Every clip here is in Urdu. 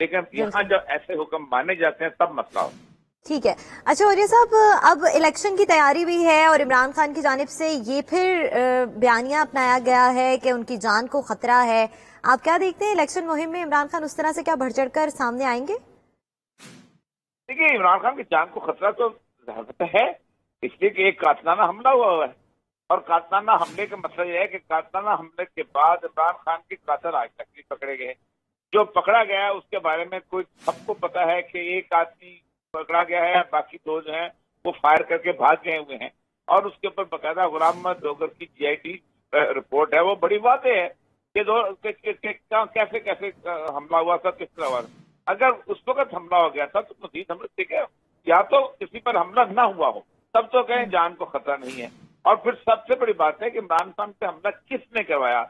لیکن یہاں جب ایسے حکم مانے جاتے ہیں تب مسئلہ ہوتا ہے. ٹھیک ہے. اچھا اوریہ صاحب، اب الیکشن کی تیاری بھی ہے اور عمران خان کی جانب سے یہ پھر بیانیہ اپنایا گیا ہے کہ ان کی جان کو خطرہ ہے. آپ کیا دیکھتے ہیں الیکشن مہم میں عمران خان اس طرح سے کیا بڑھ چڑھ کر سامنے آئیں گے؟ دیکھیے، عمران خان کی جان کو خطرہ تو ہے، اس لیے کہ ایک قاتلانہ حملہ ہوا ہے، اور قاتلانہ حملے کا مسئلہ یہ ہے کہ قاتلانہ حملے کے بعد عمران خان کے قاتل آج تک نہیں پکڑے گئے. جو پکڑا گیا ہے اس کے بارے میں کوئی سب کو پتا ہے کہ ایک آدمی پکڑا گیا ہے، باقی دو جو ہیں وہ فائر کر کے بھاگ گئے ہوئے ہیں. اور اس کے اوپر باقاعدہ غلام محمد ڈوگر کی GIT رپورٹ ہے، وہ بڑی واضح ہے کہ کیسے کیسے حملہ ہوا تھا، کس طرح ہوا تھا. اگر اس وقت حملہ ہو گیا تھا تو مزید ہم لوگ یا تو کسی پر حملہ نہ ہوا ہو تب تو کہیں جان کو خطرہ نہیں ہے. اور پھر سب سے بڑی بات ہے کہ عمران خان سے حملہ کس نے کروایا،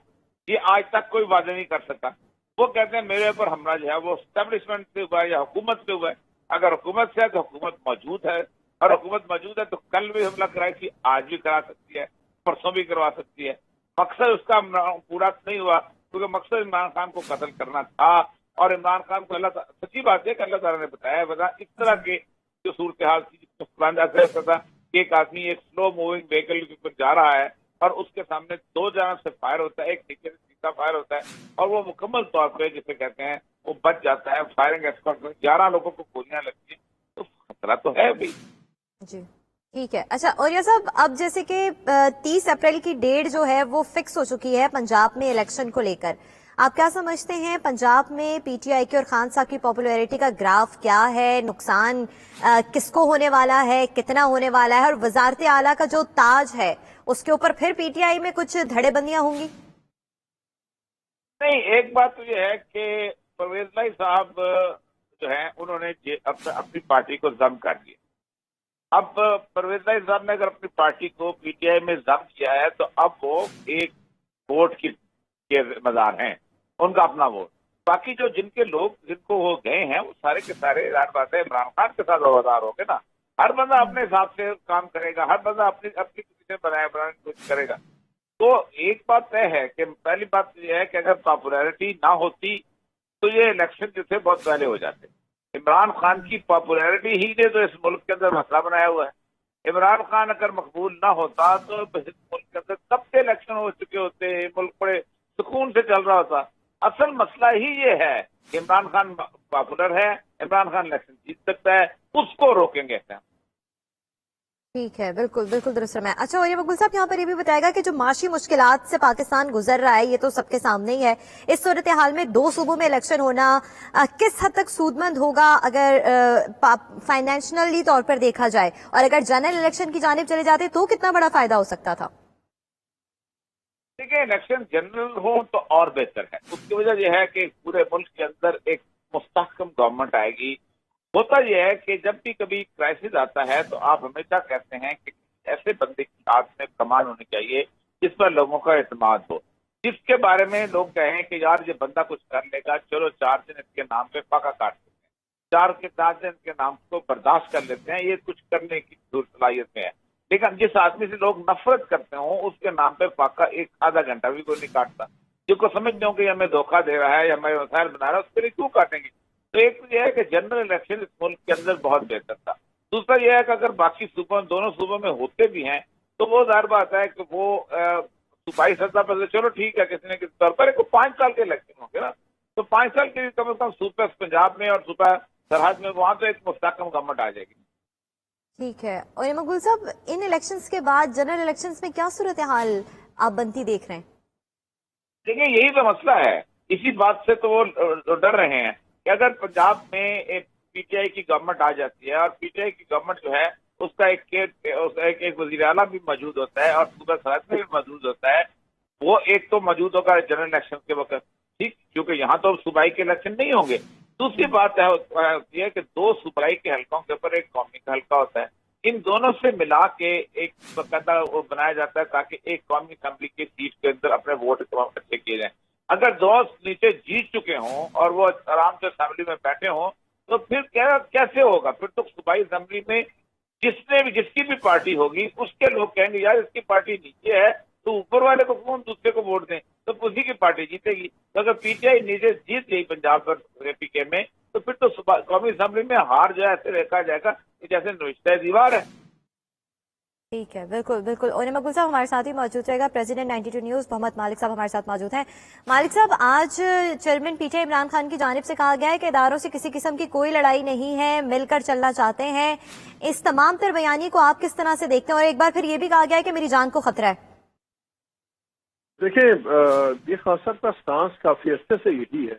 یہ آج تک کوئی واضح نہیں کر سکا. وہ کہتے ہیں میرے اوپر حملہ جو ہے وہ اسٹیبلشمنٹ سے ہوا ہے یا حکومت سے ہوا ہے. اگر حکومت سے ہے تو حکومت موجود ہے، اور حکومت موجود ہے تو کل بھی حملہ کرائی تھی، آج بھی کرا سکتی ہے، پرسوں بھی کروا سکتی ہے. مقصد اس کا پورا نہیں ہوا کیونکہ مقصد عمران خان کو قتل کرنا تھا. اور عمران خان کو سچی بات ہے کہ اللہ تعالیٰ نے بتایا ہے اس طرح کے جو صورتحال تھی ایسا تھا کہ ایک آدمی ایک سلو موونگ وہیکل کے اوپر جا رہا ہے اور اس کے سامنے دو جانب سے فائر ہوتا ہے، ایک نیچے سے سیدھا فائر ہوتا ہے اور وہ مکمل طور پہ جسے کہتے ہیں وہ بچ جاتا ہے. فائرنگ ایکسپرٹ میں 11 لوگوں کو گولیاں لگتی ہیں تو خطرہ تو ہے بھی. جی ٹھیک ہے. اچھا اوریہ صاحب، اب جیسے کہ 30 اپریل کی ڈیٹ جو ہے وہ فکس ہو چکی ہے پنجاب میں الیکشن کو لے کر، آپ کیا سمجھتے ہیں پنجاب میں PTI کی اور خان صاحب کی پاپولیرٹی کا گراف کیا ہے؟ نقصان کس کو ہونے والا ہے، کتنا ہونے والا ہے؟ اور وزارت اعلیٰ کا جو تاج ہے اس کے اوپر پھر PTI میں کچھ دھڑے بندیاں ہوں گی؟ نہیں، ایک بات تو یہ ہے کہ پرویز بھائی صاحب جو ہیں انہوں نے اپنی پارٹی کو ضم کر دیا. اب پرویز بھائی صاحب نے اگر اپنی پارٹی کو PTI میں ضم کیا ہے تو اب وہ ایک ووٹ کے مدار ہیں، ان کا اپنا ووٹ. باقی جو جن کے لوگ جن کو وہ گئے ہیں وہ سارے کے سارے ظاہر بات ہے عمران خان کے ساتھ وفادار ہو گے نا. ہر بندہ اپنے حساب سے کام کرے گا، ہر بندہ اپنی پوزیشن بنانے کی کوشش کرے گا. تو ایک بات طے ہے کہ پہلی بات یہ ہے کہ اگر پاپولیرٹی نہ ہوتی تو یہ الیکشن جو تھے بہت پہلے ہو جاتے. عمران خان کی پاپولیرٹی ہی نے تو اس ملک کے اندر مسئلہ بنایا ہوا ہے. عمران خان اگر مقبول نہ ہوتا تو اس ملک کے اندر کب سے الیکشن ہو چکے ہوتے، ملک بڑے سکون سے چل رہا ہوتا. اصل مسئلہ ہی یہ ہے کہ عمران خان پاپولر ہے، عمران خان الیکشن جیت سکتا ہے، اس کو روکیں گے. ٹھیک ہے، بالکل بالکل درست فرمایا. اچھا اوریہ مقبول صاحب، یہاں پر یہ بھی بتائے گا کہ جو معاشی مشکلات سے پاکستان گزر رہا ہے یہ تو سب کے سامنے ہی ہے، اس صورتحال میں 2 صوبوں میں الیکشن ہونا کس حد تک سود مند ہوگا اگر فائنینشلی طور پر دیکھا جائے، اور اگر جنرل الیکشن کی جانب چلے جاتے تو کتنا بڑا فائدہ ہو سکتا تھا؟ دیکھیں، الیکشن جنرل ہو تو اور بہتر ہے. اس کی وجہ یہ ہے کہ پورے ملک کے اندر ایک مستحکم گورنمنٹ آئے گی. ہوتا یہ ہے کہ جب بھی کبھی کرائسس آتا ہے تو آپ ہمیشہ کہتے ہیں کہ ایسے بندے کی ہاتھ میں کمان ہونی چاہیے جس پر لوگوں کا اعتماد ہو، جس کے بارے میں لوگ کہیں کہ یار یہ بندہ کچھ کر لے گا، چلو 4 دن اس کے نام پہ فاقہ کاٹ دیتے ہیں، 4 دن کے نام کو برداشت کر لیتے ہیں، یہ کچھ کرنے کی صلاحیت میں ہے. لیکن جس آدمی سے لوگ نفرت کرتے ہوں اس کے نام پہ فاقہ ایک آدھا گھنٹہ بھی کوئی نہیں کاٹتا. جن کو سمجھتے ہوں کہ یہ ہمیں دھوکہ دے رہا ہے یا ہمیں وسائل بنا رہا ہے، اس کے لیے کیوں کاٹیں گے؟ تو ایک یہ ہے کہ جنرل الیکشن اس ملک کے اندر بہت بہتر تھا. دوسرا یہ ہے کہ اگر باقی صوبوں دونوں صوبوں میں ہوتے بھی ہیں تو وہ ظاہر بات ہے کہ وہ صوبائی سطح پر چلو ٹھیک ہے کسی نے کسی طور پر 5 سال کے الیکشن ہوں گے نا، تو 5 سال کے لیے کم از کم صوبہ پنجاب میں اور صوبہ سرحد میں وہاں تو ایک مستحکم گورنمنٹ آ جائے گی. ٹھیک ہے. اور مقبول صاحب، ان الیکشنز کے بعد جنرل الیکشنز میں کیا صورتحال آپ بنتی دیکھ رہے ہیں؟ دیکھیں، یہی تو مسئلہ ہے. اسی بات سے تو وہ ڈر رہے ہیں کہ اگر پنجاب میں ایک PTI کی گورنمنٹ آ جاتی ہے اور PTI کی گورنمنٹ جو ہے اس کا ایک وزیر اعلیٰ بھی موجود ہوتا ہے اور صوبہ سرحد میں بھی موجود ہوتا ہے، وہ ایک تو موجود ہوگا جنرل الیکشن کے وقت، ٹھیک، کیونکہ یہاں تو صوبائی کے الیکشن نہیں ہوں گے. دوسری بات ہے کہ 2 صوبائی کے حلقوں کے اوپر ایک قومی کا حلقہ ہوتا ہے. ان دونوں سے ملا کے ایک باقاعدہ وہ بنایا جاتا ہے تاکہ ایک قومی اسمبلی کی سیٹ کے اندر اپنے ووٹ اکٹھے کیے جائیں. اگر 2 نیچے جیت چکے ہوں اور وہ آرام سے اسمبلی میں بیٹھے ہوں تو پھر کیسے ہوگا؟ پھر تو صوبائی اسمبلی میں جس کی بھی پارٹی ہوگی اس کے لوگ کہیں گے یار اس کی پارٹی نیچے ہے تو اوپر والے کو کون دوسرے کو ووٹ دیں، تو اسی کی پارٹی جیتے گی. تو اگر PTI نیچے جیت گئی پنجاب اور PK میں قومی اسمبلی میں ہار جو ہے ایسے دیکھا جائے گا کہ جیسے نوشتہ دیوار ہے. ٹھیک ہے، بالکل بالکل. اور مقبول صاحب ہمارے ساتھ ہی موجود رہے گا پریزیڈنٹ 92 نیوز محمد مالک صاحب ہمارے ساتھ موجود ہیں. مالک صاحب، آج chairman P T I Imran Khan کی جانب سے کہا گیا ہے کہ اداروں سے کسی قسم کی کوئی لڑائی نہیں ہے، مل کر چلنا چاہتے ہیں. اس تمام تر بیانیے کو آپ کس طرح سے دیکھتے ہیں؟ اور ایک بار پھر یہ بھی کہا گیا ہے کہ میری جان کو خطرہ ہے. دیکھیں، یہ خان صاحب کا سٹانس کافی عرصے سے یہی ہے.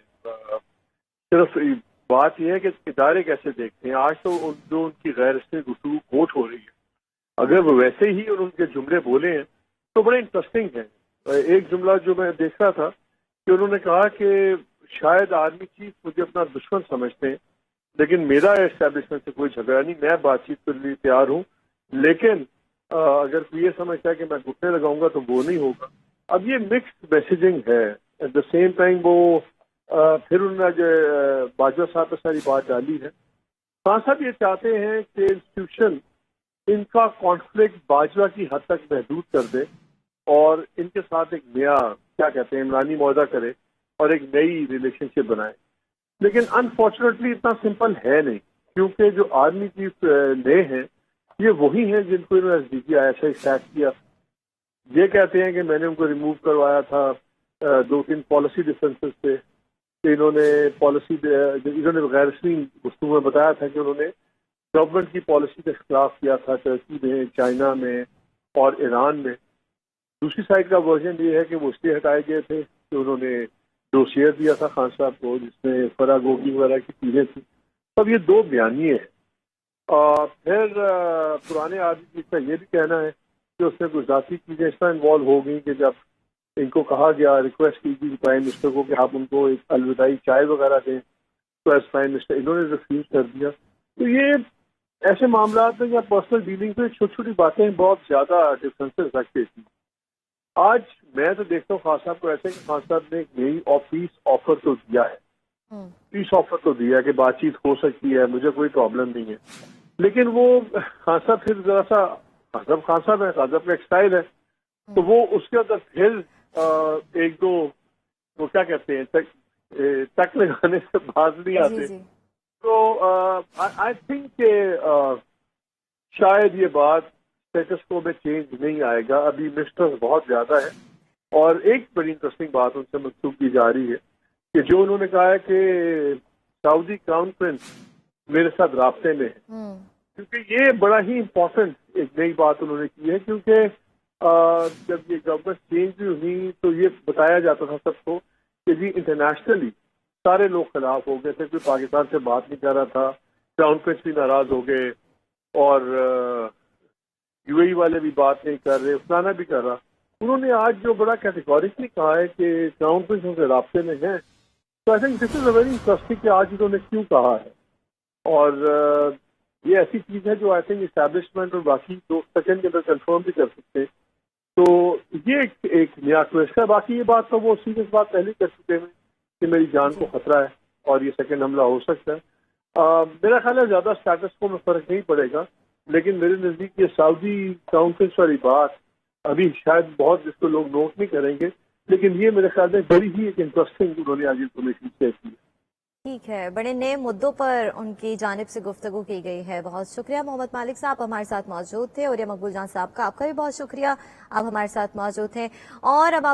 صرف بات یہ ہے کہ ادارے کیسے دیکھتے ہیں. آج تو جو ان کی غیر رسمی گفتگو کوٹ ہو رہی ہے، اگر وہ ویسے ہی اور ان کے جملے بولے ہیں تو بڑے انٹرسٹنگ ہیں. ایک جملہ جو میں دیکھ رہا تھا کہ انہوں نے کہا کہ شاید آرمی چیف مجھے اپنا دشمن سمجھتے ہیں، لیکن میرا اسٹیبلشمنٹ سے کوئی جھگڑا نہیں، میں بات چیت کے لیے تیار ہوں، لیکن اگر کوئی یہ سمجھتا ہے کہ میں گھٹنے لگاؤں گا تو وہ نہیں ہوگا. اب یہ مکسڈ میسیجنگ ہے. ایٹ دا سیم ٹائم وہ پھر انہوں نے جو باجوہ صاحب پہ ساری بات ڈالی ہے. خان صاحب یہ چاہتے ہیں کہ انسٹیٹیوشن ان کا کانفلکٹ باجوہ کی حد تک محدود کر دے اور ان کے ساتھ ایک نیا کیا کہتے ہیں عمرانی معاہدہ کرے اور ایک نئی ریلیشن شپ بنائے. لیکن انفارچونیٹلی اتنا سمپل ہے نہیں، کیونکہ جو آرمی چیف نئے ہیں یہ وہی ہیں جن کو انہوں نے S D G I S I seek کیا. یہ کہتے ہیں کہ میں نے ان کو ریموو کروایا تھا 2-3 پالیسی ڈفرینسز سے، کہ انہوں نے غیر رسمی گفتگو میں بتایا تھا کہ انہوں نے گورنمنٹ کی پالیسی کا اختلاف کیا تھا ٹرکی میں، چائنا میں اور ایران میں. دوسری سائڈ کا ورژن یہ ہے کہ وہ اس لیے ہٹائے گئے تھے کہ انہوں نے ڈوسیئر دیا تھا خان صاحب کو جس میں فراگوگی وغیرہ کی چیزیں تھیں. اب یہ دو بیانیے ہیں. پھر پرانے آدمی چیف کا یہ بھی کہنا ہے کہ اس میں کچھ ذاتی چیزیں اس طرح انوالو ہو گئی کہ جب ان کو کہا گیا، ریکویسٹ کی گئی پرائم منسٹر کو کہ آپ ان کو ایک الوداعی چائے وغیرہ دیں، تو ایز پرائم منسٹر انہوں نے ریفیوز کر دیا. تو یہ ایسے معاملات میں یا پرسنل ڈیلنگ میں چھوٹی چھوٹی باتیں بہت زیادہ ڈفرینسز رکھتے تھیں. آج میں تو دیکھتا ہوں خان صاحب کو ایسے کہ خان صاحب نے ایک نئی پیس آفر تو دیا ہے، پیس آفر تو دیا ہے کہ بات چیت ہو سکتی ہے، مجھے کوئی پرابلم نہیں ہے. لیکن وہ خان صاحب پھر ذرا سا خان صاحب ہے، خان صاحب کا ایک اسٹائل ہے، تو وہ اس کے اندر پھر ایک دو وہ کیا کہتے ہیں ٹک لگانے سے باز نہیں آتے. تو آئی تھنک کہ شاید یہ بات اسٹیٹس کو میں چینج نہیں آئے گا. ابھی مسٹر بہت زیادہ ہے. اور ایک بڑی انٹرسٹنگ بات ان سے منسوخ کی جا رہی ہے کہ جو انہوں نے کہا ہے کہ سعودی کراؤن پرنس میرے ساتھ رابطے میں ہے، کیونکہ یہ بڑا ہی امپورٹنٹ ایک نئی بات انہوں نے کی ہے. کیونکہ جب یہ گورنمنٹ چینج بھی ہوئی تو یہ بتایا جاتا تھا سب کو کہ جی انٹرنیشنلی سارے لوگ خلاف ہو گئے تھے، کوئی پاکستان سے بات نہیں کر رہا تھا، کراؤن پرنس بھی ناراض ہو گئے اور یو اے ای والے بھی بات نہیں کر رہے، فلانا بھی کر رہا. انہوں نے آج جو بڑا کیٹیگورکلی کہا ہے کہ کراؤن پرنس ان کے رابطے میں ہیں. تو I think this is a very interesting کہ آج انہوں نے کیوں کہا ہے. اور یہ ایسی چیز ہے جو آئی تھنک اسٹیبلشمنٹ اور باقی 2 سیکنڈ کے اندر کنفرم بھی کر سکتے. تو یہ ایک نیا ٹویسٹ ہے. باقی یہ بات تو وہ سیریس بات پہلے کر چکے ہیں کہ میری جان کو خطرہ ہے اور یہ سیکنڈ حملہ ہو سکتا ہے. میرا خیال ہے زیادہ اسٹیٹس کو میں فرق نہیں پڑے گا، لیکن میرے نزدیک یہ سعودی کاؤنسلس والی بات ابھی شاید بہت جس کو لوگ نوٹ نہیں کریں گے، لیکن یہ میرے خیال میں بڑی ہی ایک انٹرسٹنگ انہوں نے آج انفارمیشن شیئر کی ہے. ٹھیک ہے، بڑے نئے مدعوں پر ان کی جانب سے گفتگو کی گئی ہے. بہت شکریہ محمد مالک صاحب ہمارے ساتھ موجود تھے، اور یہ مقبول جان صاحب کا آپ کا بھی بہت شکریہ، آپ ہمارے ساتھ موجود تھے. اور اب آپ